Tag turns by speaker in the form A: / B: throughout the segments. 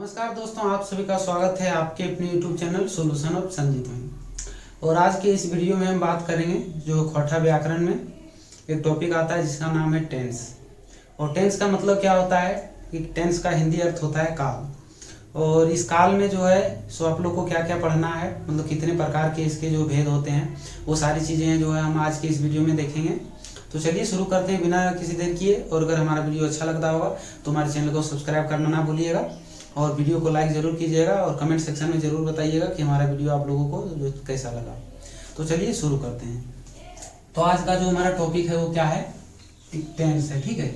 A: नमस्कार दोस्तों, आप सभी का स्वागत है आपके अपने YouTube channel solution of Sanjeet में। और आज के इस वीडियो में हम बात करेंगे जो खोटा व्याकरण में एक टॉपिक आता है जिसका नाम है टेंस। और टेंस का मतलब क्या होता है कि टेंस का हिंदी अर्थ होता है काल। और इस काल में जो है सो आप लोग को क्या क्या पढ़ना है, मतलब कितने प्रकार के इसके जो भेद होते हैं, वो सारी चीज़ें जो है हम आज के इस वीडियो में देखेंगे। तो चलिए शुरू करते हैं बिना किसी देर किए। और अगर हमारा वीडियो अच्छा लगता होगा तो हमारे चैनल को सब्सक्राइब करना ना भूलिएगा और वीडियो को लाइक ज़रूर कीजिएगा और कमेंट सेक्शन में ज़रूर बताइएगा कि हमारा वीडियो आप लोगों को जो कैसा लगा। तो चलिए शुरू करते हैं। तो आज का जो हमारा टॉपिक है वो क्या है, टेंस है। ठीक है,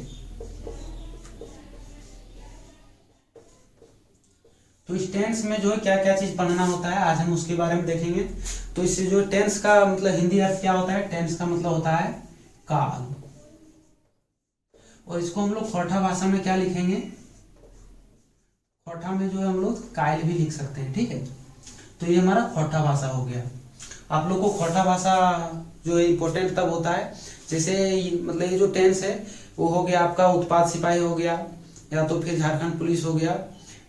A: तो इस टेंस में जो है क्या क्या चीज पढ़ना होता है आज हम उसके बारे में देखेंगे। तो इससे जो टेंस का मतलब हिंदी अर्थ क्या होता है, टेंस का मतलब होता है काल। और इसको हम लोग खोटा भाषा में क्या लिखेंगे, खोटा में जो है हम लोग कायल भी लिख सकते हैं। ठीक है, तो ये हमारा खोटा भाषा हो गया। आप लोग को खोटा भाषा जो है इम्पोर्टेंट तब होता है जैसे मतलब ये जो टेंस है वो हो गया आपका उत्पाद सिपाही हो गया, या तो फिर झारखंड पुलिस हो गया,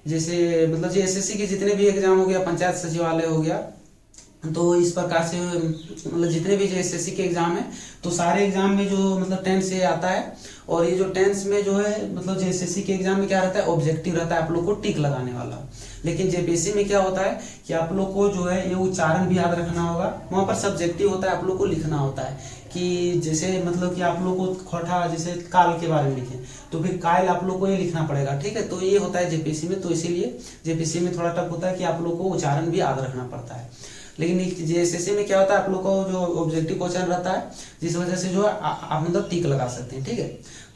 A: जैसे मतलब जो एसएससी के जितने भी एग्जाम हो गया, पंचायत सचिवालय हो गया। तो इस प्रकार से मतलब जितने भी जो एसएससी के एग्जाम है तो सारे एग्जाम में जो मतलब टेंस से आता है। और ये जो टेंस में जो है मतलब जो एसएससी के एग्जाम में क्या रहता है, ऑब्जेक्टिव रहता है आप लोग को टिक लगाने वाला। लेकिन जेपीएससी में क्या होता है कि आप लोग को जो है ये उच्चारण भी याद रखना होगा, वहाँ पर सब्जेक्टिव होता है, आप लोग को लिखना होता है कि जैसे मतलब कि आप लोग को खोटा जैसे काल के बारे में लिखें तो फिर कायल आप लोग को ये लिखना पड़ेगा। ठीक है, तो ये होता है जेपीएससी में, तो इसीलिए जेपीएससी में थोड़ा टफ होता है कि आप लोग को उच्चारण भी याद रखना पड़ता है। लेकिन जेएसएससी में क्या होता है आप लोग को जो ऑब्जेक्टिव क्वेश्चन रहता है जिस वजह से जो है आप मतलब टिक लगा सकते हैं। ठीक है,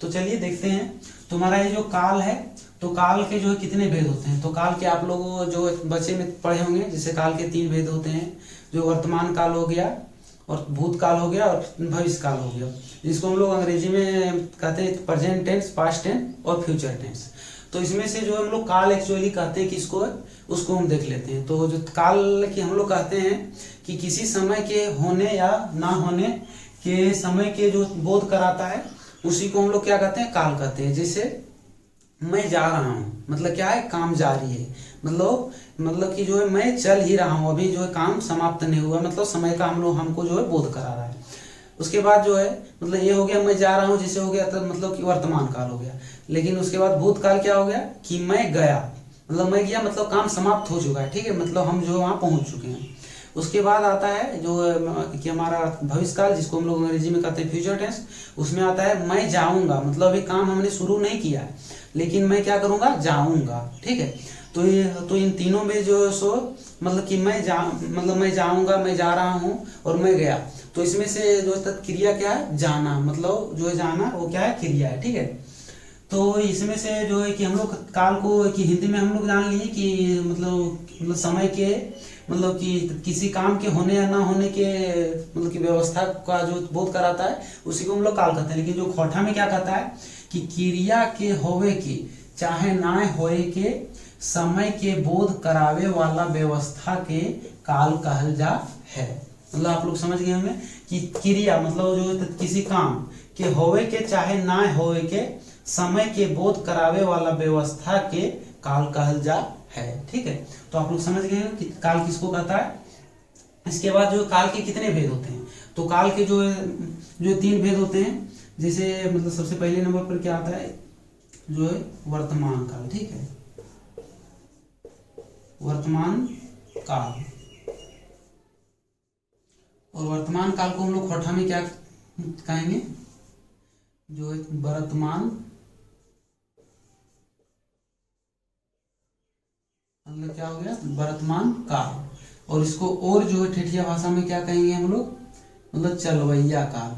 A: तो चलिए देखते हैं। तुम्हारा ये जो काल है तो काल के जो है कितने भेद होते हैं। तो काल के आप लोग जो बच्चे में पढ़े होंगे जैसे काल के 3 भेद होते हैं, जो वर्तमान काल हो गया और भूतकाल हो गया और भविष्य काल हो गया, जिसको हम लोग अंग्रेजी में कहते हैं प्रेजेंट टेंस, पास्ट टेंस और फ्यूचर टेंस। तो इसमें से जो हम लोग काल एक्चुअली कहते हैं किसको, उसको हम देख लेते हैं। तो जो काल की हम लोग कहते हैं कि किसी समय के होने या ना होने के समय के जो बोध कराता है उसी को हम लोग क्या कहते हैं, काल कहते हैं। जैसे मैं जा रहा हूँ मतलब क्या है, काम जारी है, मतलब कि जो है मैं चल ही रहा हूँ, अभी जो है काम समाप्त नहीं हुआ, मतलब समय का हमको जो है बोध करा रहा है। उसके बाद जो है मतलब ये हो गया मैं जा रहा हूँ, जिसे हो गया तब मतलब कि वर्तमान काल हो गया। लेकिन उसके बाद भूतकाल क्या हो गया कि मैं गया, मतलब मैं गया मतलब काम समाप्त हो चुका है। ठीक है, मतलब हम जो वहाँ पहुँच चुके हैं। उसके बाद आता है जो कि हमारा भविष्य काल, जिसको हम लोग अंग्रेजी में कहते हैं फ्यूचर टेंस। उसमें आता है मैं जाऊंगा, मतलब अभी काम हमने शुरू नहीं किया है लेकिन मैं क्या करूंगा, जाऊंगा। ठीक है, तो इन तीनों में जो सो मतलब कि मतलब मैं जाऊंगा, मैं जा रहा हूँ और मैं गया। तो इसमें से जो क्रिया क्या है, जाना, मतलब जो है जाना वो क्या है, क्रिया है। ठीक है, तो इसमें से जो है कि हम लोग काल को कि हिंदी में हम लोग जान लिए कि मतलब समय के मतलब कि किसी काम के होने या ना होने के मतलब कि व्यवस्था का जो बोध कराता है उसी को हम लोग काल कहते हैं। लेकिन जो खोटा में क्या कहता है कि क्रिया के होवे के चाहे ना होए के समय के बोध करावे वाला व्यवस्था के काल कहल जा है। मतलब आप लोग समझ गए होंगे कि क्रिया मतलब जो किसी काम के होवे के चाहे ना होवे के समय के बोध करावे वाला व्यवस्था के काल कहल जा है। ठीक है, तो आप लोग समझ गए हैं कि काल किसको कहता है। इसके बाद जो काल के कितने भेद होते हैं, तो काल के जो 3 भेद होते हैं। जैसे मतलब सबसे पहले नंबर पर क्या आता है, जो है वर्तमान काल। ठीक है, वर्तमान काल। और वर्तमान काल को हम लोग खोटा में क्या कहेंगे, जो है वर्तमान, मतलब क्या हो गया, वर्तमान काल। और इसको और जो है ठेठिया भाषा में क्या कहेंगे हम लोग, मतलब चलवैया काल।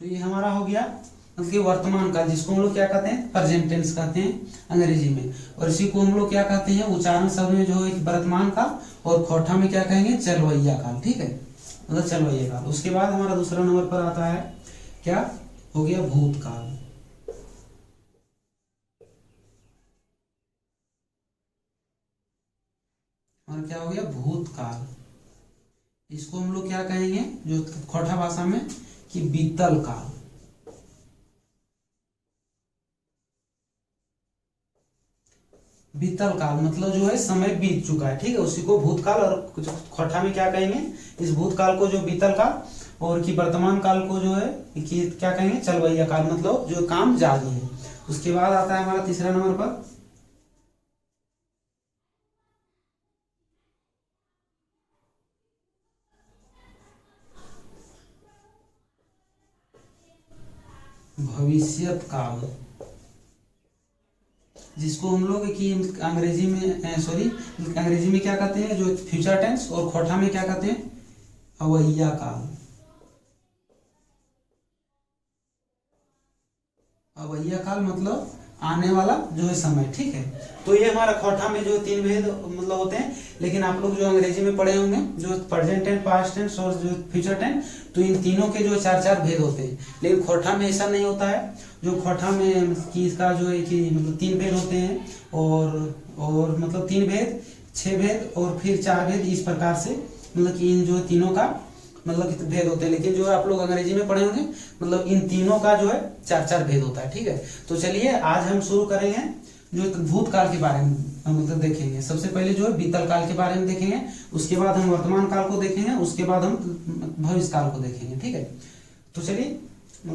A: तो ये हमारा हो गया मतलब कि वर्तमान काल, जिसको हम लोग क्या कहते हैं, प्रेजेंट टेंस कहते हैं अंग्रेजी में। और इसी को हम लोग क्या कहते हैं, उच्चारण शब्द में जो है वर्तमान काल, और खोटा में क्या कहेंगे, चलवैया काल। ठीक है, मतलब चलवैया काल। उसके बाद हमारा दूसरा नंबर पर आता है क्या, हो गया भूतकाल। और क्या हो गया, भूतकाल। इसको हम लोग क्या कहेंगे जो खोटा भाषा में कि बीतल काल। बीतल काल मतलब जो है समय बीत चुका है, ठीक है, उसी को भूतकाल। और खोटा में क्या कहेंगे इस भूतकाल को जो बीतल काल, और कि वर्तमान काल को जो है कि क्या कहेंगे चलवैया काल, मतलब जो काम जारी है। उसके बाद आता है हमारा तीसरा नंबर पर भविष्यत काल, जिसको हम लोग कि अंग्रेजी में सॉरी अंग्रेजी में क्या कहते हैं जो फ्यूचर टेंस, और खोटा में क्या कहते हैं अवैया काल। अवैया काल मतलब आने वाला जो है समय, ठीक है। तो ये हमारा खोटा में जो तीन भेद मतलब होते हैं, लेकिन आप लोग जो अंग्रेजी में पढ़े होंगे जो प्रेजेंट टेंस, पास्ट टेंस और जो फ्यूचर टेंस, तो इन तीनों के जो चार चार भेद होते हैं। लेकिन खोटा में ऐसा नहीं होता है। जो खोटा में कि इसका जो है कि मतलब तीन भेद होते हैं, और मतलब तीन भेद, छह भेद और फिर चार भेद, इस प्रकार से मतलब कि इन जो तीनों का मतलब भेद होते हैं। लेकिन जो आप लोग अंग्रेजी में पढ़े होंगे मतलब इन तीनों का जो है चार चार भेद होता है, ठीक है। तो चलिए आज हम शुरू करेंगे जो भूतकाल के बारे में मतलब देखेंगे। सबसे पहले जो है बीतल काल के बारे में देखेंगे, उसके बाद हम वर्तमान काल को देखेंगे, उसके बाद हम भविष्य काल को देखेंगे, ठीक है। तो चलिए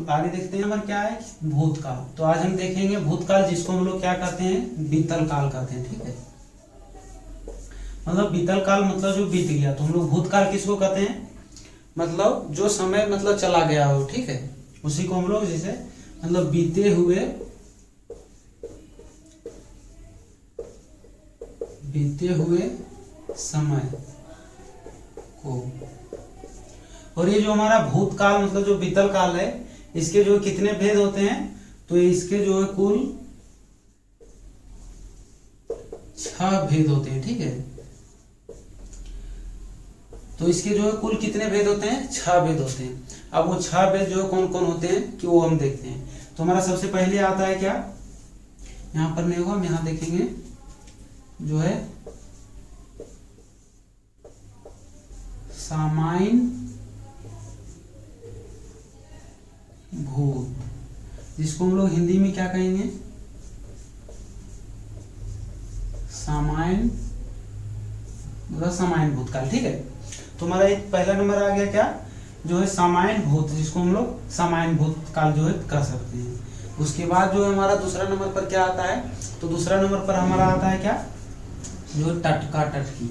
A: आगे देखते हैं। नंबर क्या है भूतकाल। तो आज हम देखेंगे भूतकाल, जिसको हम लोग क्या कहते हैं बीतल काल कहते हैं, ठीक है। मतलब बीतल काल मतलब जो बीत गया। तो हम लोग भूतकाल किसको कहते हैं मतलब जो समय मतलब चला गया हो, ठीक है, उसी को हम लोग जैसे मतलब बीते हुए समय को। और ये जो हमारा भूतकाल मतलब जो बीतल काल है, इसके जो कितने भेद होते हैं, तो इसके जो है कुल 6 भेद होते हैं, ठीक है। तो इसके जो है कुल कितने भेद होते हैं 6 भेद होते हैं। अब वो 6 भेद जो है कौन कौन होते हैं कि वो हम देखते हैं। तो हमारा सबसे पहले आता है क्या, यहां पर नहीं होगा, हम यहां देखेंगे जो है सामान्य भूत, जिसको हम लोग हिंदी में क्या कहेंगे सामान्य मतलब सामान्य भूतकाल, ठीक है। तो हमारा एक पहला नंबर आ गया क्या जो है सामान्य भूत, जिसको हम लोग सामान्य भूतकाल जो है कह सकते हैं। उसके बाद जो है हमारा दूसरा नंबर पर क्या आता है, तो दूसरा नंबर पर हमारा आता है क्या जो है टटका टटकी।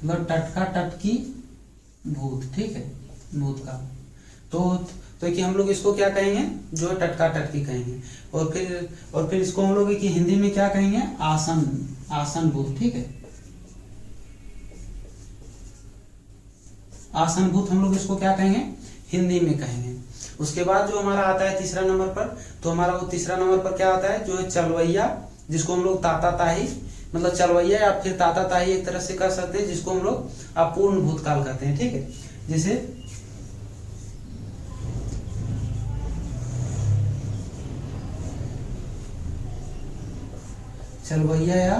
A: मतलब टटका टटकी भूत, ठीक है, भूतकाल। तो कि हम लोग इसको क्या कहेंगे जो है टटका टटकी कहेंगे। और फिर इसको हम लोग कि हिंदी में क्या कहेंगे आसन भूत, ठीक है। आसन भूत हम लोग इसको क्या कहेंगे हिंदी में कहेंगे। उसके बाद जो हमारा आता है तीसरा नंबर पर, तो हमारा वो तीसरा नंबर पर क्या आता है जो है चलवैया, जिसको हम लोग ताता ताही मतलब चलवैया या फिर ताता ताही एक तरह से कर सकते हैं, जिसको हम लोग अपूर्ण भूतकाल कहते हैं, ठीक है। जैसे चलवैया या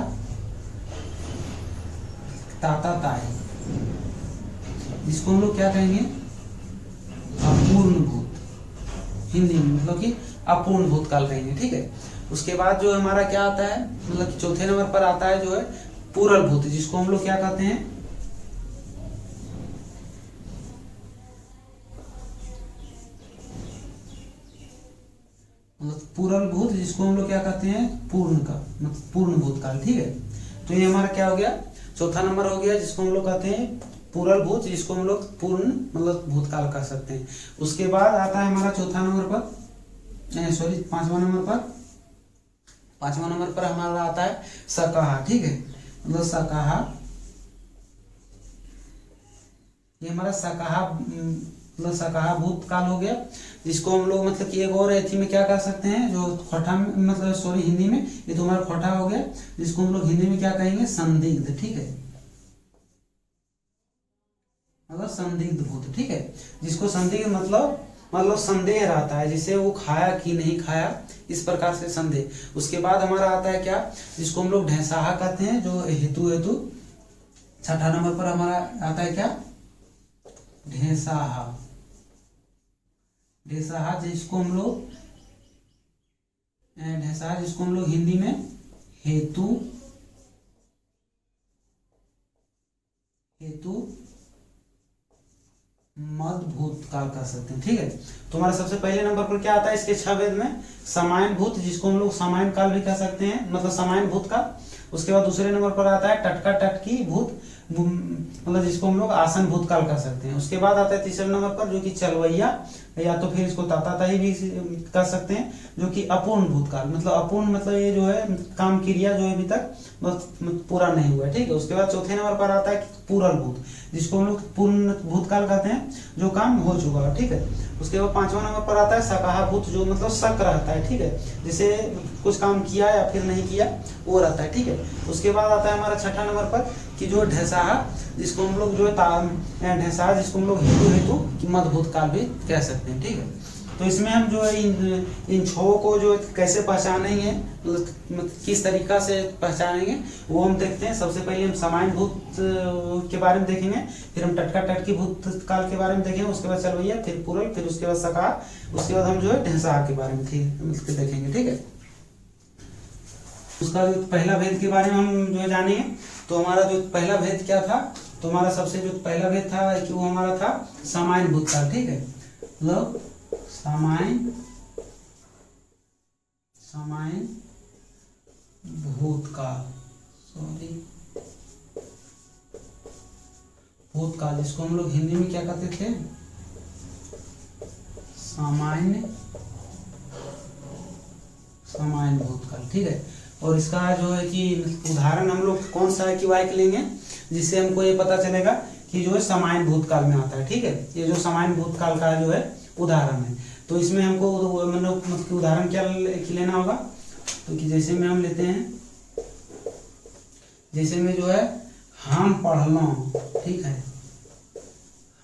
A: ताता ताई, जिसको हम लोग क्या कहेंगे अपूर्ण भूत, हिंदी में मतलब कि अपूर्ण भूतकाल कहेंगे, ठीक है। उसके बाद जो हमारा क्या आता है मतलब कि चौथे नंबर पर आता है जो है पूरल भूत, जिसको हम लोग क्या कहते हैं मतलब पूरल भूत, जिसको हम लोग क्या कहते हैं पूर्ण का मतलब पूर्ण भूतकाल, ठीक है। तो ये हमारा क्या हो गया चौथा नंबर हो गया, जिसको हम लोग कहते हैं पूरल भूत, जिसको हम लोग पूर्ण मतलब भूतकाल कह सकते हैं। उसके बाद आता है हमारा चौथा नंबर पर सॉरी पांचवा नंबर पर हमारा आता है सकाहा, ठीक है। मतलब सकाहा, ये हमारा सकाहा मतलब सकाहा भूतकाल हो गया, जिसको हम लोग मतलब कि एक और एथी में क्या कर सकते हैं जो खोटा में मतलब सॉरी हिंदी में, ये तो हमारा खोटा हो गया, जिसको हम लोग हिंदी में क्या कहेंगे संदिग्ध, ठीक है। मतलब संदिग्ध भूत, ठीक है, जिसको संदिग्ध मतलब मतलब संदेह रहता है, जिसे वो खाया कि नहीं खाया, इस प्रकार से संदेह। उसके बाद हमारा आता है क्या, जिसको हम लोग ढैसाहा कहते हैं, जो हेतु हेतु। छठा नंबर पर हमारा आता है क्या, ढैसाहा। ढैसाहा जिसको हम लोग ढैसाहा जिसको हम लोग हिंदी में हेतु मद भूतकाल कह सकते हैं। ठीक है, तो हमारा सबसे पहले नंबर पर क्या आता है इसके 6 वेद में, समायन भूत, जिसको हम लोग समायन काल भी कह सकते हैं, मतलब समायन भूत का। उसके बाद दूसरे नंबर पर आता है टटका टटकी भूत, मतलब जिसको हम लोग आसन भूतकाल कह सकते हैं। उसके बाद आता है तीसरे नंबर पर जो कि चलवैया, या तो फिर इसको ताताताही भी कह सकते हैं, जो कि अपूर्ण भूतकाल, मतलब अपूर्ण मतलब ये जो है काम क्रिया जो अभी तक पूरा नहीं हुआ है। ठीक है, उसके बाद चौथे नंबर पर आता है पूरल भूत, जिसको हम लोग पूर्ण भूतकाल कहते हैं, जो काम हो चुका है। ठीक है, उसके बाद पांचवा नंबर पर आता है सकाहा भूत, जो मतलब शक रहता है। ठीक है, जैसे कुछ काम किया या फिर नहीं किया वो रहता है। ठीक है, उसके बाद आता है हमारा छठा नंबर पर कि जो ढैसाहा, जिसको हम लोग जो है ढैसाहा, जिसको हम लोग हेतु हेतु मद भूतकाल भी कह सकते हैं। ठीक है, तो इसमें हम जो है इन छो को जो कैसे पहचानेंगे, किस तरीका से पहचानेंगे, वो हम देखते हैं। सबसे पहले हम समायन भूत के बारे में देखेंगे, फिर हम टटका टटकी भूतकाल के बारे में देखेंगे, उसके बाद चलवैया, फिर पूरल, फिर उसके बाद सका, उसके बाद हम जो है ढैसाहा के बारे में देखेंगे। ठीक है, उसका जो पहला भेद के बारे में हम जो है जानेंगे। तो हमारा जो पहला भेद क्या था, तो हमारा सबसे जो पहला भेद था कि वो हमारा था समायन भूतकाल। ठीक है, मतलब समायन भूतकाल, भूतकाल, जिसको हम लोग हिंदी में क्या कहते थे, सामान्य भूतकाल। ठीक है, और इसका जो है कि उदाहरण हम लोग कौन सा है कि वाक्य लेंगे, जिससे हमको ये पता चलेगा कि जो है समायन भूतकाल में आता है। ठीक है, ये जो समायन भूतकाल का जो है उदाहरण है, तो इसमें हमको मतलब उदाहरण क्या लेना होगा, तो कि जैसे में हम लेते हैं, जैसे में जो है हम पढ़लो। ठीक है,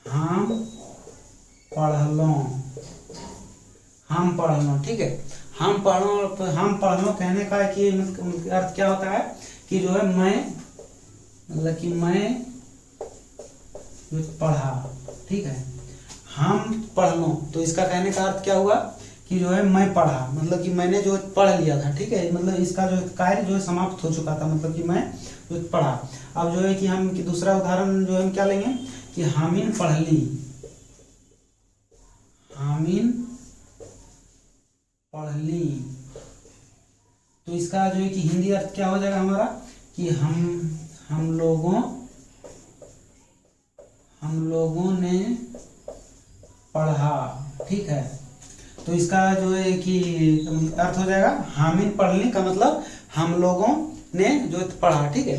A: हम पढ़लो। ठीक है, हम पढ़लो कहने का कि अर्थ क्या होता है कि जो है मैं, मतलब कि मैं पढ़ा। ठीक है, हम पढ़ लो, तो इसका कहने का अर्थ क्या हुआ कि जो है मैं पढ़ा, मतलब कि मैंने जो पढ़ लिया था। ठीक है, मतलब इसका जो कार्य जो है समाप्त हो चुका था, मतलब कि मैं जो पढ़ा। अब जो है कि हम कि दूसरा उदाहरण जो है हम क्या लेंगे कि हामिन पढ़ ली, तो इसका जो है कि हिंदी अर्थ क्या हो जाएगा हमारा कि हम लोगों ने पढ़ा। ठीक है, तो इसका जो है कि अर्थ हो जाएगा हामिन पढ़ने का मतलब हम लोगों ने जो पढ़ा। ठीक है,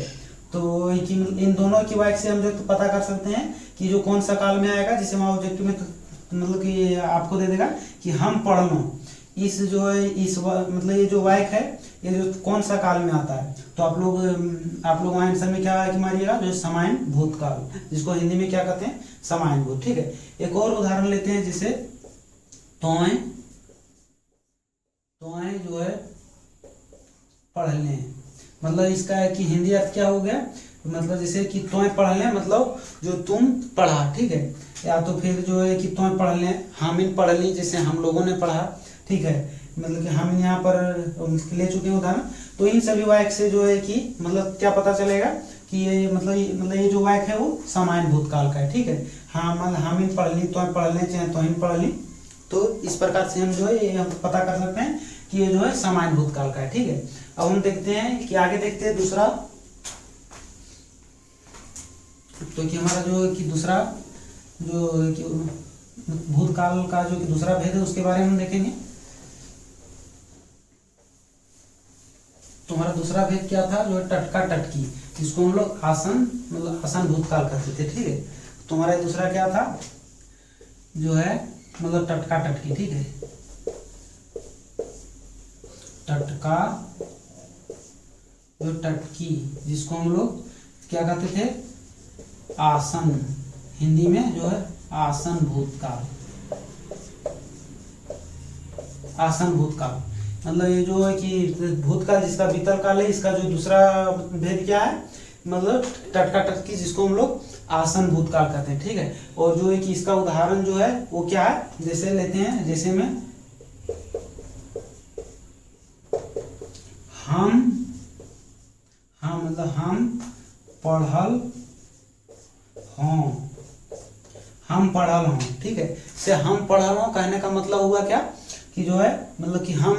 A: तो इन दोनों की वाक्य से हम जो पता कर सकते हैं कि जो कौन सा काल में आएगा, जिसे हम ऑब्जेक्टिव में मतलब कि आपको दे देगा कि हम पढ़ लो। इस जो है इस मतलब ये जो वाक्य है, ये जो कौन सा काल में आता है, तो आप लोग आंसर में क्या वाक्य मारिएगा, जो समायन भूतकाल, जिसको हिंदी में क्या कहते हैं, समायन भूत। ठीक है, एक और उदाहरण लेते हैं, जैसे तोय जो है पढ़ लें, मतलब इसका है कि हिंदी अर्थ क्या हो गया, मतलब जैसे कि तोय पढ़ लें, मतलब जो तुम पढ़ा। ठीक है, या तो फिर जो है कि तोय पढ़ लें, हामिन पढ़ ली, जैसे हम लोगों ने पढ़ा। ठीक है, मतलब कि हम यहाँ पर ले चुके हैं उदाहरण। तो इन सभी वाक्य से जो है कि मतलब क्या पता चलेगा कि ये मतलब ये जो वाक्य है वो समायन भूतकाल का है। ठीक है, हाँ, मतलब हामिन पढ़ ली, तोय पढ़ लें, चाहे तोहिन पढ़ ली, तो इस प्रकार से हम जो है ये पता कर सकते हैं कि ये जो है समायन भूतकाल का है। ठीक है, अब हम देखते हैं कि आगे देखते हैं दूसरा, तो कि हमारा जो है कि दूसरा जो कि भूतकाल का जो कि दूसरा भेद है, उसके बारे में हम देखेंगे। तो हमारा दूसरा भेद क्या था, जो है टटका टटकी, जिसको हम लोग आसन मतलब आसन भूतकाल कहते थे। ठीक है, तो हमारा दूसरा क्या था, जो है मतलब टटका टटकी। ठीक है, टटका जो टटकी, जिसको हम लोग क्या कहते थे, आसन, हिंदी में जो है आसन भूतकाल। आसन भूतकाल। मतलब ये जो है कि भूतकाल जिसका बीतल काल है, इसका जो दूसरा भेद क्या है, मतलब टटका टटकी, जिसको हम लोग आसन भूतकाल कहते हैं, ठीक है। और जो है कि इसका उदाहरण जो है वो क्या है, जैसे लेते हैं, जैसे में हम मतलब हम पढ़ल हूँ, हम पढ़ल हूँ, ठीक है। से हम पढ़ल हूँ कहने का मतलब हुआ क्या कि जो है मतलब कि हम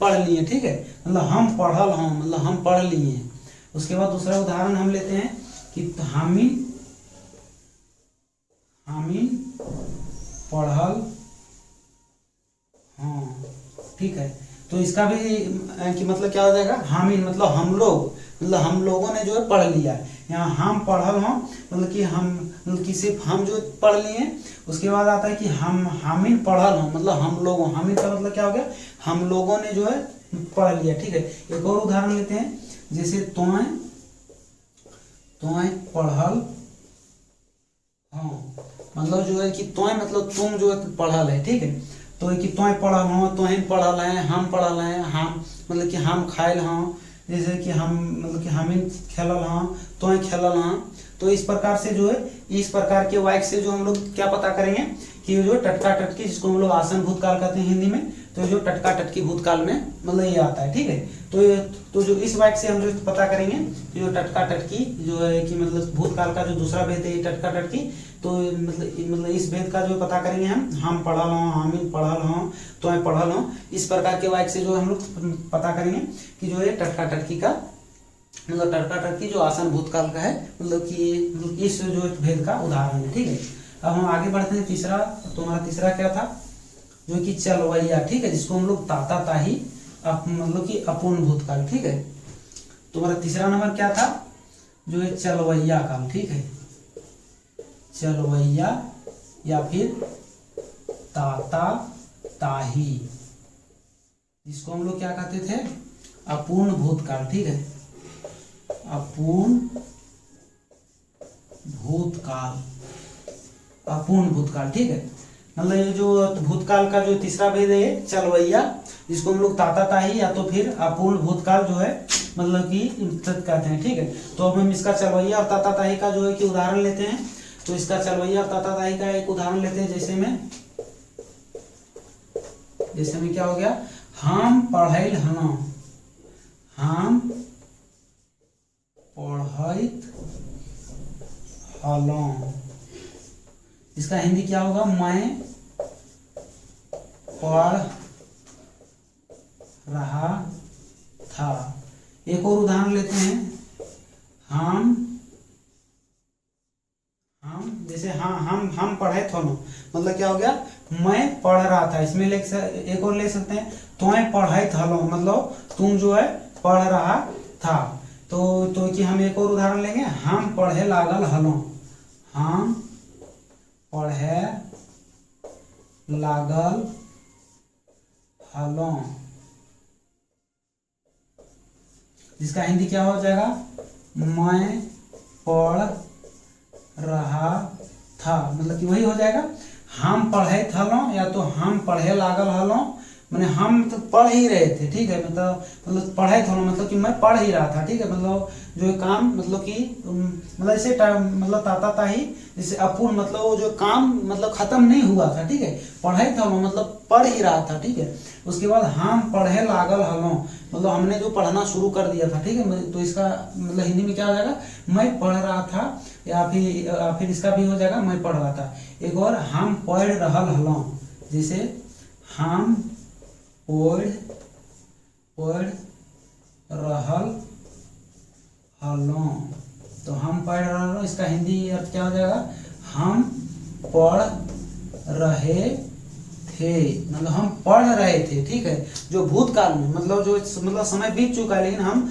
A: पढ़ लिए, ठीक है। मतलब हम पढ़ल हूँ मतलब हम पढ़ लिए। उसके बाद दूसरा उदाहरण हम लेते हैं कि हामिन पढ़ल हाँ, ठीक है। तो इसका भी कि मतलब क्या हो जाएगा, हामिन मतलब हम लोग, मतलब हम लोगों ने जो है पढ़ लिया। यहाँ हम पढ़ल हों मतलब कि हम, मतलब कि सिर्फ हम जो पढ़ लिए। उसके बाद आता है कि हम हामिन पढ़ल हों मतलब हम लोगों, हामिन का मतलब क्या हो गया, हम लोगों ने जो है पढ़ लिया, ठीक है। एक और उदाहरण लेते हैं, जैसे तोय पढ़ल हाँ, मतलब जो है कि तोय मतलब तुम जो है पढ़ल है, ठीक है। तो कि तोय पढ़ल हो, तोहिन पढ़ल है, हम पढ़ल है, हम मतलब कि हम खाइल हों, जैसे कि हम मतलब कि हमिन खेलल हों, तोय खेलल हों। तो इस प्रकार से जो है, इस प्रकार के वाक्य से जो हम लोग क्या पता करेंगे कि जो टटका टटकी, जिसको हम लोग आसन भूतकाल कहते हैं हिंदी में, तो जो टटका टटकी भूतकाल में मतलब ये आता है, ठीक है। तो जो इस वाक्य से हम जो पता करेंगे जो टटका टटकी जो है कि मतलब भूतकाल का जो दूसरा भेद है टटका टटकी, तो मतलब इस भेद का जो पता करेंगे हम पढ़ल हों, हामिन पढ़ल हों, तो मैं पढ़ल हों। इस प्रकार के वाक्य से जो हम लोग पता करेंगे कि जो है टटका टटकी का मतलब टटका टटकी जो आसन भूतकाल का है, मतलब कि इस जो भेद का उदाहरण है, ठीक है। अब हम आगे बढ़ते हैं, तीसरा, तुम्हारा तीसरा क्या था, जो कि चलवैया, ठीक है, जिसको हम लोग ताता ताही मतलब कि अपूर्ण भूतकाल, ठीक है। तुम्हारा तीसरा नंबर क्या था, जो है चलवैया काल, ठीक है। चलवैया या फिर ताता ताही, जिसको हम लोग क्या कहते थे, अपूर्ण भूतकाल, ठीक है। अपूर्ण भूतकाल, अपूर्ण भूतकाल, ठीक है। मतलब ये जो भूतकाल का जो तीसरा भेद है चलवैया, जिसको हम लोग ताता ताही या तो फिर अपूर्ण भूतकाल जो है मतलब कि कहते हैं, ठीक है। तो अब हम इसका चलवैया और ताता ताही का जो है कि उदाहरण लेते हैं। तो इसका चलवैया और ताता ताही का एक उदाहरण लेते हैं, जैसे में क्या हो गया, हम पढ़ैल हलौं, हम पढ़ैत हलौं। इसका हिंदी क्या होगा, मैं पढ़ रहा था। एक और उदाहरण लेते हैं, हम जैसे हम पढ़े थे, मतलब क्या हो गया, मैं पढ़ रहा था। इसमें एक और ले सकते हैं, तुम्हें पढ़े थलो मतलब तुम जो है पढ़ रहा था। तो कि हम एक और उदाहरण लेंगे, हम पढ़े लागल हलो, हम पढ़े लागल हलो, जिसका हिंदी क्या हो जाएगा, मैं पढ़ रहा था। मतलब कि वही हो जाएगा, हम पढ़े थलो या तो हम पढ़े लागल हलो, मैंने हम तो पढ़ ही रहे थे, ठीक है। मतलब पढ़े थलो मतलब कि मैं पढ़ ही रहा था, ठीक है। मतलब जो काम मतलब कि मतलब इसे मतलब ताता ताही, जैसे अपूर्ण मतलब वो जो काम मतलब खत्म नहीं हुआ था, ठीक है। पढ़े थलो मतलब पढ़ ही रहा था, ठीक है। उसके बाद हम पढ़े लागल हलो मतलब हमने जो पढ़ना शुरू कर दिया था, ठीक है। तो इसका मतलब हिंदी में क्या हो जाएगा, मैं पढ़ रहा था, या फिर इसका भी हो जाएगा मैं पढ़ रहा था। एक और, हम पढ़ रहल हलो, जैसे हम पढ़ रहल हलो, तो हम पढ़ रहे, इसका हिंदी अर्थ क्या हो जाएगा, हम पढ़ रहे थे, मतलब हम पढ़ रहे थे, ठीक है। जो भूतकाल में मतलब जो मतलब समय बीत चुका है, लेकिन हम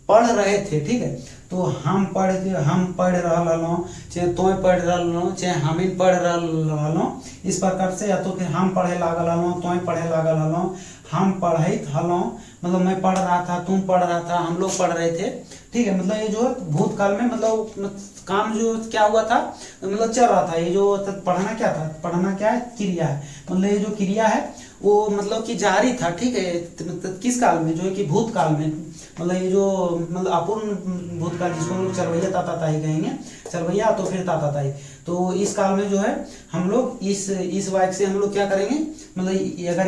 A: पढ़ रहे थे, ठीक है। तो हम पढ़ रहल हलो, चाहे तोय पढ़ रहल हलो, चाहे हमिन पढ़ रहल हलो, इस प्रकार से। या तो फिर हम पढ़े लागल हलो, तोय पढ़े लागल हलो, हम पढ़ैत हलो मतलब मैं पढ़ रहा था, तुम पढ़ रहा था, हम लोग पढ़ रहे थे, ठीक है। मतलब ये जो भूतकाल में मतलब काम जो क्या हुआ था, मतलब चल रहा था। ये जो पढ़ना क्या था, पढ़ना क्या है, क्रिया है। मतलब ये जो क्रिया है वो मतलब कि जारी था, ठीक है। मतलब किस काल में, जो है कि भूतकाल में, मतलब ये जो मतलब अपूर्ण भूतकाल जिसको हम लोग चरवैया ताताताई कहेंगे, चरवैया तो फिर ताताताई, तो इस काल में जो है हम लोग इस वाक्य से हम लोग क्या करेंगे, मतलब अगर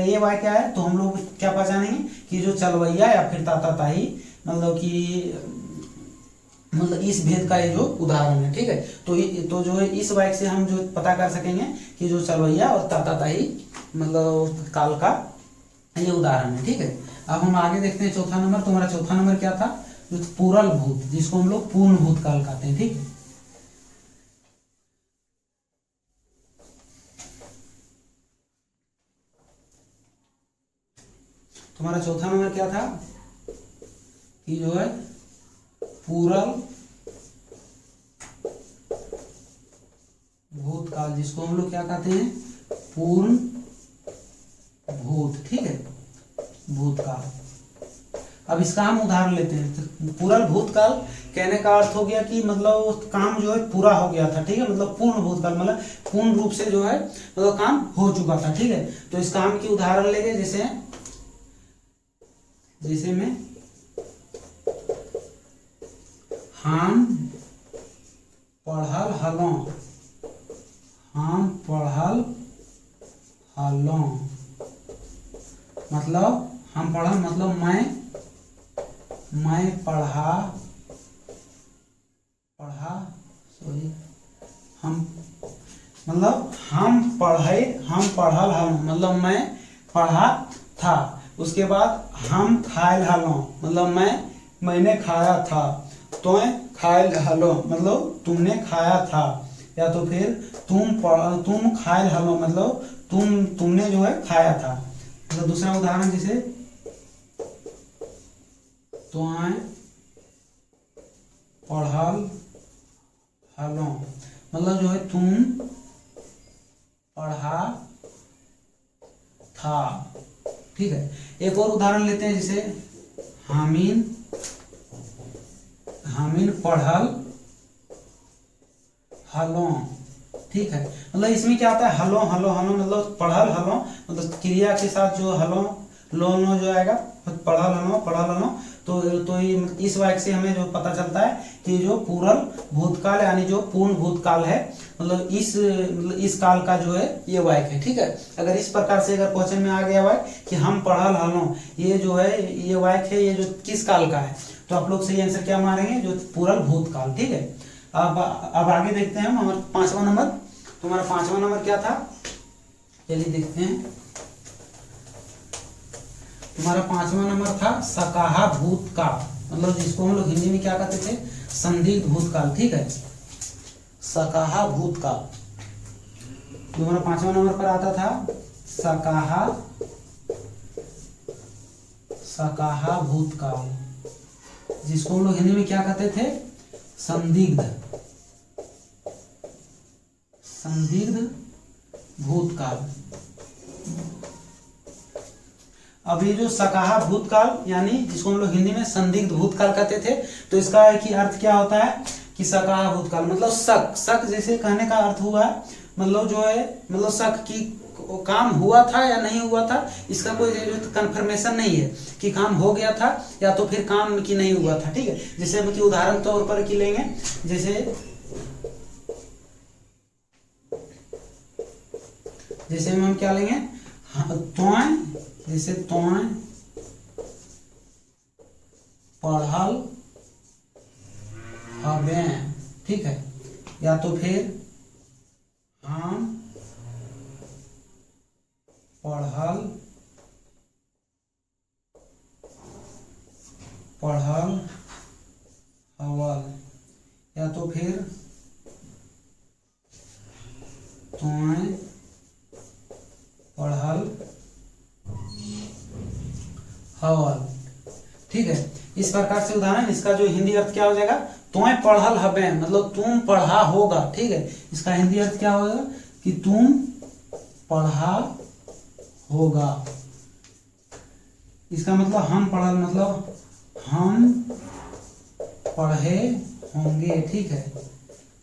A: ये वाक्य है तो हम लोग क्या पहचानेंगे कि जो चरवैया या फिर ताताताई मतलब कि मतलब इस भेद का ये जो उदाहरण है, ठीक है। तो जो है इस वाक्य से हम जो पता कर सकेंगे कि जो चरवैया और ताताताई मतलब काल का ये उदाहरण है, ठीक है। अब हम आगे देखते हैं चौथा नंबर। तुम्हारा चौथा नंबर क्या था, जो पूरल भूत, जिसको हम लोग पूर्ण भूत काल कहते हैं, ठीक है। तुम्हारा चौथा नंबर क्या था कि जो है पूरल भूतकाल, जिसको हम लोग क्या कहते हैं, पूर्ण भूत, ठीक है, भूतकाल। अब इसका हम उदाहरण लेते हैं। तो पूरल भूतकाल कहने का अर्थ हो गया कि मतलब काम जो है पूरा हो गया था, ठीक है। मतलब पूर्ण भूतकाल मतलब पूर्ण रूप से जो है मतलब काम हो चुका था, ठीक है। तो इस काम की उदाहरण लेंगे, जैसे में हम पढ़ल हलों, हम पढ़ल हलों, मतलब हम पढ़ल मतलब मैं पढ़ा सॉरी हम मतलब हम पढ़ल हलों मतलब मैं पढ़ा था। उसके बाद हम खायल हलों मतलब मैंने खाया था। तोय खायल हलो मतलब तुमने खाया था। या तो फिर तुम खायल हलो मतलब तुमने जो है खाया था। मतलब दूसरा उदाहरण जैसे तोय पढ़ल हलो मतलब जो है तुम पढ़ा था, ठीक है। एक और उदाहरण लेते हैं, जैसे हामिन पढ़ल हलो, ठीक है। मतलब इसमें क्या आता है, हलो हलो हलो मतलब पढ़ल हलो मतलब क्रिया के साथ जो हलो लो नो जो आएगा पढ़ल हलो। तो इस वाक्य से हमें जो पता चलता है कि जो पूरल भूतकाल यानी जो पूर्ण भूतकाल है, मतलब इस काल का जो है ये वाक्य है, ठीक है। अगर इस प्रकार से अगर क्वेश्चन में आ गया वाक्य कि हम पढ़ल हलो, ये जो है ये वाक्य है, ये जो किस काल का है, तो आप लोग सही आंसर क्या मारेंगे, जो पूरल भूतकाल, ठीक है। अब आगे देखते हैं हमारा पांचवा नंबर। तुम्हारा पांचवा नंबर क्या था, चलिए देखते हैं। तुम्हारा पांचवा नंबर था सकाहा भूतकाल, मतलब जिसको हम लोग हिंदी में क्या कहते थे, संदिग्ध भूतकाल, ठीक है, सकाहा भूतकाल। तुम्हारा पांचवा नंबर पर आता था सकाहा भूतकाल, जिसको हम लोग हिंदी में क्या कहते थे, संदिग्ध भूतकाल। अब ये जो सकाहा भूतकाल यानी जिसको हम लोग हिंदी में संदिग्ध भूतकाल कहते थे, तो इसका एक ही अर्थ क्या होता है कि सकाहा भूतकाल मतलब शक जैसे कहने का अर्थ हुआ, मतलब जो है मतलब शक की काम हुआ था या नहीं हुआ था, इसका कोई कंफर्मेशन नहीं है कि काम हो गया था या तो फिर काम की नहीं हुआ था, ठीक है। जैसे हम उदाहरण तौर पर की लेंगे, जैसे हम क्या लेंगे, जैसे तोय पढ़ल हबे, ठीक है। या तो फिर हम पढ़ल हवल, या तो फिर तोय पढ़ल हवल, ठीक है। इस प्रकार से उदाहरण, इसका जो हिंदी अर्थ क्या हो जाएगा, तोय पढ़ल हबे मतलब तुम पढ़ा होगा, ठीक है। इसका हिंदी अर्थ क्या होगा कि तुम पढ़ा होगा। इसका मतलब हम पढ़ल मतलब हम पढ़े होंगे, ठीक है।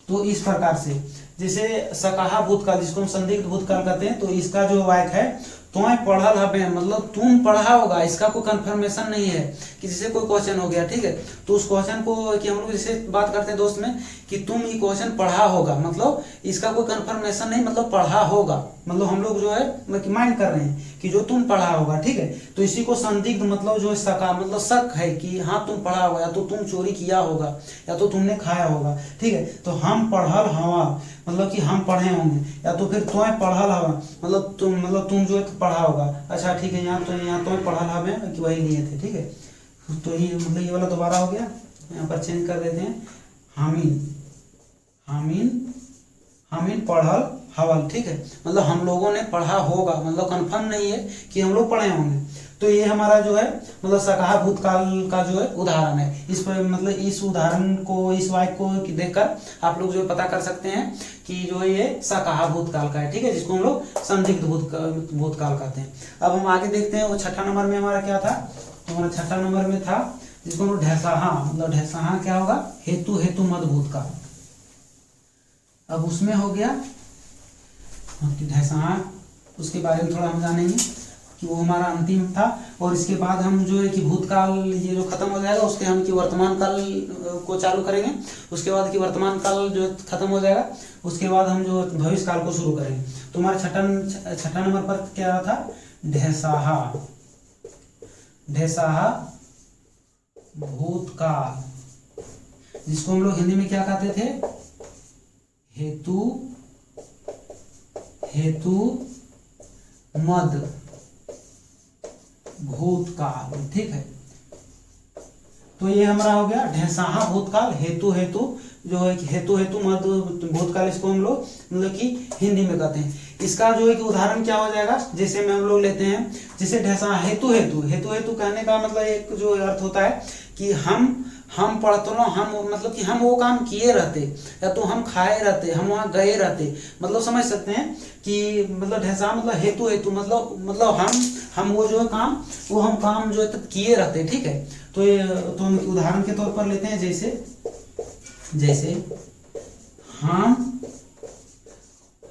A: तो इस प्रकार से जैसे सकाहा भूतकाल जिसको हम संदिग्ध भूतकाल कहते हैं, तो इसका जो वाक्य है तोय पढ़ल हबे मतलब तुम पढ़ा होगा, इसका कोई कंफर्मेशन नहीं है कि जैसे कोई क्वेश्चन हो गया, ठीक है, तो उस क्वेश्चन को कि हम लोग जैसे बात करते हैं दोस्त में कि तुम ये क्वेश्चन पढ़ा होगा, मतलब इसका कोई कंफर्मेशन नहीं, मतलब पढ़ा होगा, मतलब हम लोग जो है माइंड कर रहे हैं कि जो तुम पढ़ा होगा, ठीक है। तो इसी को संदिग्ध मतलब जो शका मतलब शक है कि हाँ तुम पढ़ा होगा, या तो तुम चोरी किया होगा या तो तुमने खाया होगा, ठीक है। तो हम पढ़ल हवा मतलब कि हम पढ़े होंगे, या तो फिर तोय पढ़ल हवा मतलब तुम जो है तो पढ़ा होगा। अच्छा ठीक है, यहाँ तो पढ़ल हवे कि वही लिए थे, ठीक है। तो ये मतलब ये वाला दोबारा हो गया, यहाँ पर चेंज कर देते हैं, हामिन पढ़ल हवल, ठीक है, मतलब हम लोगों ने पढ़ा होगा, मतलब कंफर्म नहीं है कि हम लोग पढ़े होंगे। तो ये हमारा जो है मतलब सकाहा भूतकाल का जो है उदाहरण है। इस पर मतलब इस उदाहरण को, इस वाक्य को देखकर आप लोग जो पता कर सकते हैं कि जो ये सकाहा भूतकाल का है, ठीक है, जिसको हम लोग संदिग्ध भूतकाल कहते हैं। अब हम आगे देखते हैं, वो छठा नंबर में हमारा क्या था, तो हमारा छठा नंबर में था जिसको हम लोग ढैसाहा, मतलब ढैसाहा क्या होगा, हेतु मद भूतकाल। अब उसमें हो गया ढैसाहा, उसके बारे में थोड़ा हम जानेंगे कि वो हमारा अंतिम था। और इसके बाद हम जो है कि भूतकाल ये जो खत्म हो जाएगा, उसके हम कि वर्तमान काल को चालू करेंगे, उसके बाद कि वर्तमान काल जो खत्म हो जाएगा, उसके बाद हम जो भविष्य काल को शुरू करेंगे। तो हमारा छठा नंबर पर क्या था, ढैसाहा भूतकाल, जिसको हम लोग हिंदी में क्या कहते थे, हेतु मद भूतकाल, ठीक है। तो ये हमारा हो गया ढैसाहा भूतकाल, हेतु जो है कि हेतु मद भूतकाल, इसको हम लोग मतलब कि हिंदी में कहते हैं। इसका जो है कि उदाहरण क्या हो जाएगा, जैसे में हम लोग लेते हैं, जैसे ढैसा हेतु कहने का मतलब एक जो अर्थ होता है कि हम पढ़ते लो, हम मतलब कि हम वो काम किए रहते, या तो हम खाए रहते, हम वहाँ गए रहते, मतलब समझ सकते हैं कि मतलब ढैसा मतलब हेतु मतलब हम वो जो है काम, वो हम काम जो है किए रहते, ठीक है। तो ये तो हम उदाहरण के तौर पर लेते हैं, जैसे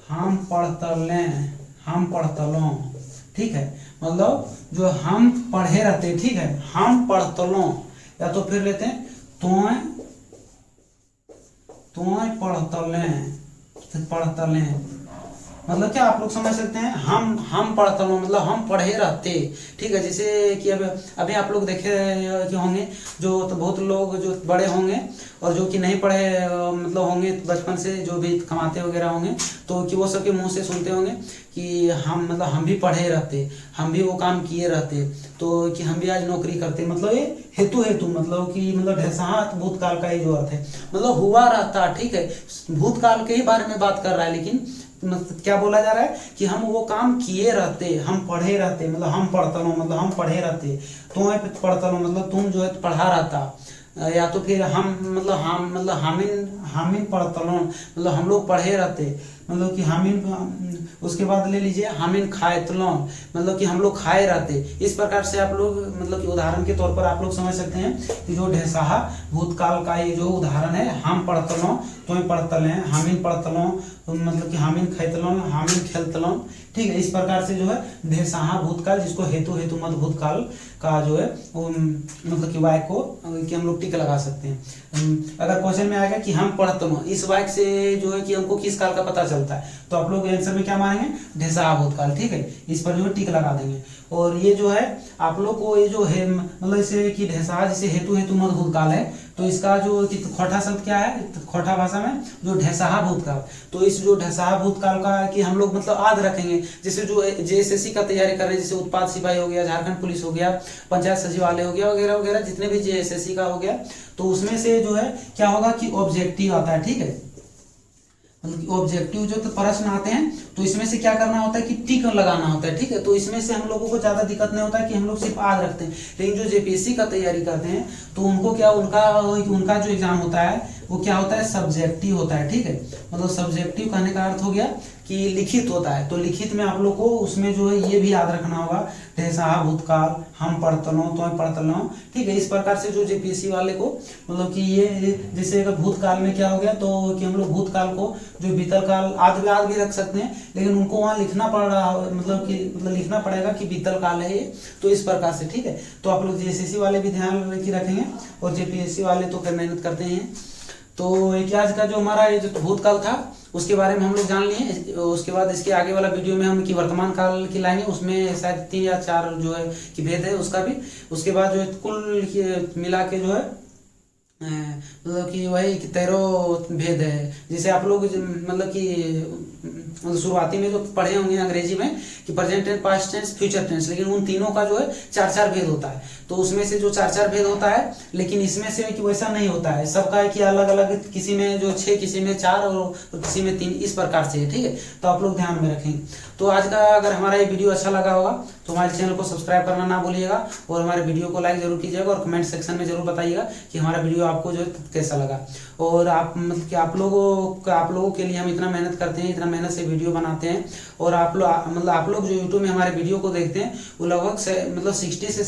A: हम पढ़तलों, ठीक है, मतलब जो हम पढ़े रहते, ठीक है, हम पढ़तलों, या तो फिर लेते हैं तोय पढ़तले, मतलब क्या आप लोग समझ सकते हैं, हम पढ़तलों मतलब हम पढ़े रहते, ठीक है। जैसे कि अभी आप लोग देखे कि होंगे जो तो बहुत लोग जो बड़े होंगे और जो कि नहीं पढ़े मतलब होंगे बचपन से, जो भी कमाते वगैरह होंगे, तो कि वो सबके मुंह से सुनते होंगे कि हम भी पढ़े रहते, हम भी वो काम किए रहते, तो कि हम भी आज नौकरी करते, मतलब ये हेतु मतलब कि मतलब ढैसाहा भूतकाल का ही जो अर्थ है, मतलब हुआ रहता, ठीक है, भूतकाल के ही बारे में बात कर रहा है, लेकिन मतलब क्या बोला जा रहा है कि हम वो काम किए रहते, हम पढ़े रहते, मतलब हम पढ़तलो मतलब हम पढ़े रहते, तुम पढ़तलो मतलब तुम जो है पढ़ा रहता, या तो फिर हामिन पढ़तलो मतलब हम लोग पढ़े रहते, मतलब कि हामिन, उसके बाद ले लीजिए हामिन खाएतलों मतलब कि हम लोग खाए रहते। इस प्रकार से आप लोग मतलब कि उदाहरण के तौर पर आप लोग समझ सकते हैं कि जो ढैसाहा भूतकाल का ये जो उदाहरण है, हम पढ़तलों, तुम पढ़तले, हामिन पढ़तलों मतलब कि हामिन खैतलों, हामिन खेलतलों, ठीक है। इस प्रकार से जो है ढैसाहा भूतकाल, जिसको हेतु मद भूतकाल का जो है वो मतलब कि वाक्य को कि हम लोग टिक लगा सकते हैं। अगर क्वेश्चन में आएगा कि हम पढ़तलों, इस वाक्य से जो है कि हमको किस काल का पता चलता है, तो आप लोग आंसर में क्या मानेंगे, ढैसाहा भूतकाल, ठीक है, इस पर जो है टिक लगा देंगे। और ये जो है आप लोग को ये जो है मतलब इसे कि ढैसाहा जैसे हेतु मद भूतकाल है, तो इसका जो खोटा शब्द क्या है, खोटा भाषा में जो ढैसाहा भूतकाल, तो इस जो ढैसाहा भूतकाल का कि हम लोग मतलब याद रखेंगे, जैसे जो जेएसएससी का तैयारी कर रहे हैं, जैसे उत्पाद सिपाही हो गया, झारखंड पुलिस हो गया, पंचायत सचिवालय हो गया वगैरह वगैरह, जितने भी जेएसएससी का हो गया, तो उसमें से जो है क्या होगा कि ऑब्जेक्टिव आता है, ठीक है, मतलब ऑब्जेक्टिव जो तो प्रश्न आते हैं, तो इसमें से क्या करना होता है कि टिक लगाना होता है, ठीक है। तो इसमें से हम लोगों को ज्यादा दिक्कत नहीं होता है कि हम लोग सिर्फ याद रखते हैं, लेकिन जो जेपीएससी का तैयारी करते हैं तो उनको क्या उनका जो एग्जाम होता है वो क्या होता है, सब्जेक्टिव होता है, ठीक है। मतलब सब्जेक्टिव कहने का अर्थ हो गया कि लिखित होता है, तो लिखित में आप लोग को उसमें जो है ये भी याद रखना होगा, ढेसा भूतकाल, हम पढ़तलों तो पढ़तलों, ठीक है। इस प्रकार से जो जेपीएससी वाले को मतलब कि ये जैसे अगर भूतकाल में क्या हो गया तो कि हम लोग भूतकाल को जो बीतल काल आज भी रख सकते हैं, लेकिन उनको वहाँ लिखना पड़ रहा मतलब लिखना पड़ेगा कि बीतल काल है ये, तो इस प्रकार से, ठीक है। तो आप लोग जेएसएससी वाले भी ध्यान रखेंगे और जेपीएससी वाले तो मेहनत करते हैं। तो एक आज का जो हमारा ये जो भूतकाल था उसके बारे में हम लोग जान लिए। उसके बाद इसके आगे वाला वीडियो में हम कि वर्तमान काल की लाएंगे, उसमें शायद 3 या 4 जो है कि भेद है उसका भी। उसके बाद जो है कुल मिला के जो है मतलब कि वही 13 भेद है। जैसे आप लोग मतलब कि शुरुआती में जो पढ़े होंगे अंग्रेजी में कि present tense, past tense, future tense, लेकिन उन तीनों का जो है 4-4 भेद होता है। तो उसमें से जो 4-4 भेद होता है, लेकिन इसमें से कि वैसा नहीं होता है, सबका है कि अलग अलग, किसी में जो 6, किसी में 4 और किसी में 3, इस प्रकार से, ठीक है। तो आप लोग ध्यान में रखेंगे। तो आज का अगर हमारा ये वीडियो अच्छा लगा होगा तो हमारे चैनल को सब्सक्राइब करना ना भूलिएगा और हमारे वीडियो को लाइक जरूर कीजिएगा और कमेंट सेक्शन में जरूर बताइएगा कि हमारा वीडियो आपको जो है कैसा लगा। और आप मतलब कि आप लोगों के लिए हम इतना मेहनत करते हैं, इतना मेहनत से वीडियो बनाते हैं, और आप लोग जो यूट्यूब में हमारे वीडियो को देखते हैं वो लगभग मतलब 65 से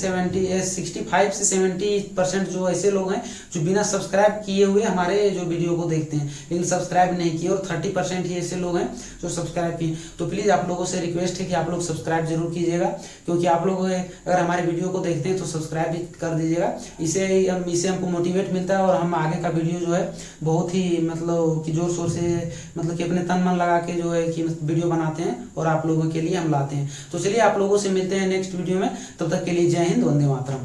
A: 70% जो ऐसे लोग हैं जो बिना सब्सक्राइब किए हुए हमारे जो वीडियो को देखते हैं, लेकिन सब्सक्राइब नहीं किए, और 30% ही ऐसे लोग हैं जो सब्सक्राइब किए। तो प्लीज़ आप लोगों से रिक्वेस्ट है कि आप लोग सब्सक्राइब जरूर कीजिएगा, क्योंकि आप लोग अगर हमारे वीडियो को देखते हैं तो सब्सक्राइब भी कर दीजिएगा। इससे हमको मोटिवेट मिलता है और हम आगे का वीडियो जो है बहुत ही मतलब कि जोर शोर से मतलब कि अपने तन मन लगा के जो है कि वीडियो बनाते हैं और आप लोगों के लिए हम लाते हैं। तो चलिए आप लोगों से मिलते हैं नेक्स्ट वीडियो में, तब तक के लिए जय हिंद, वंदे मातरम।